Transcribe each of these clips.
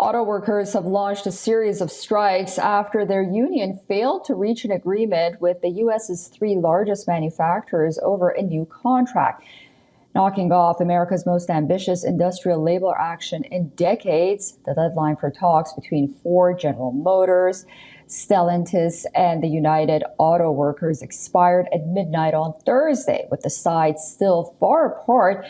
auto workers have launched a series of strikes after their union failed to reach an agreement with the U.S.'s three largest manufacturers over a new contract, knocking off America's most ambitious industrial labor action in decades. The deadline for talks between Ford, General Motors, Stellantis, and the United Auto Workers expired at midnight on Thursday, with the sides still far apart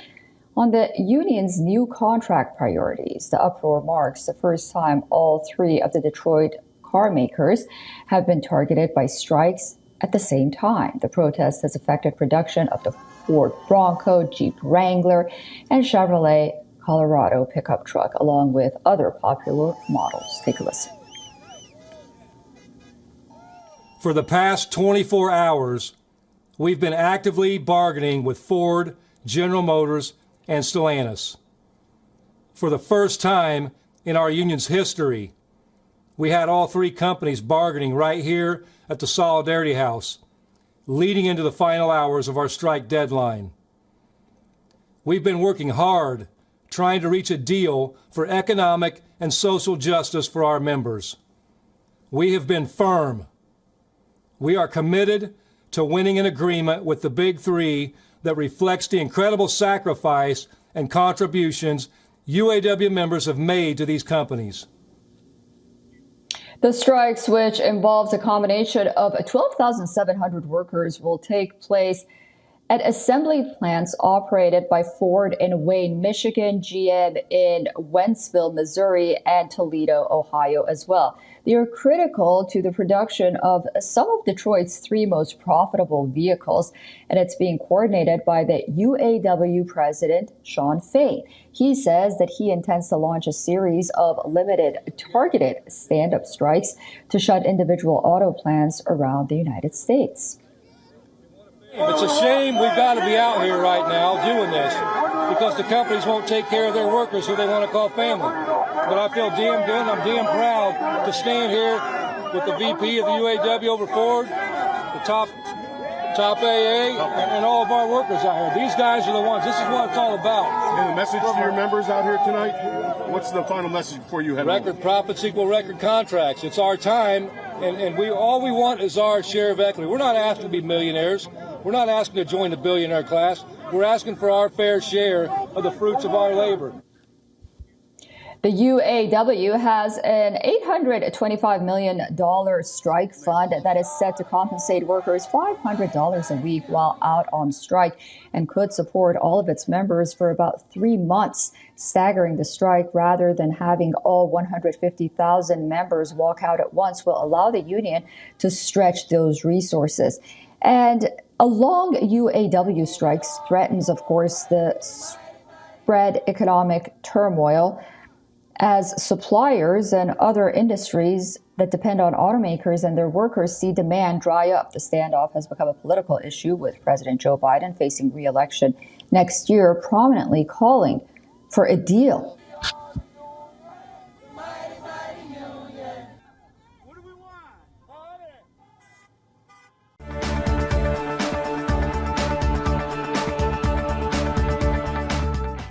on the union's new contract priorities. The uproar marks the first time all three of the Detroit car makers have been targeted by strikes at the same time. The protest has affected production of the Ford Bronco, Jeep Wrangler, and Chevrolet Colorado pickup truck, along with other popular models. Take a listen. For the past 24 hours, we've been actively bargaining with Ford, General Motors, and Stellantis. For the first time in our union's history, we had all three companies bargaining right here at the Solidarity House, leading into the final hours of our strike deadline. We've been working hard trying to reach a deal for economic and social justice for our members. We have been firm. We are committed to winning an agreement with the Big Three that reflects the incredible sacrifice and contributions UAW members have made to these companies. The strikes, which involves a combination of 12,700 workers, will take place at assembly plants operated by Ford in Wayne, Michigan, GM in Wentzville, Missouri, and Toledo, Ohio as well. They are critical to the production of some of Detroit's three most profitable vehicles, and it's being coordinated by the UAW president, Shawn Fain. He says that he intends to launch a series of limited, targeted stand-up strikes to shut individual auto plants around the United States. It's a shame we've got to be out here right now doing this because the companies won't take care of their workers who they want to call family. But I feel damn good and I'm damn proud to stand here with the VP of the UAW over Ford, the top AA, and all of our workers out here. These guys are the ones. This is what it's all about. And the message to your members out here tonight, what's the final message before you head Record profits equal record contracts. It's our time, and all we want is our share of equity. We're not asking to be millionaires. We're not asking to join the billionaire class. We're asking for our fair share of the fruits of our labor. The UAW has an $825 million strike fund that is set to compensate workers $500 a week while out on strike and could support all of its members for about 3 months. Staggering the strike rather than having all 150,000 members walk out at once will allow the union to stretch those resources. And a long UAW strikes threatens, of course, the spread economic turmoil as suppliers and other industries that depend on automakers and their workers see demand dry up. The standoff has become a political issue, with President Joe Biden facing re-election next year, prominently calling for a deal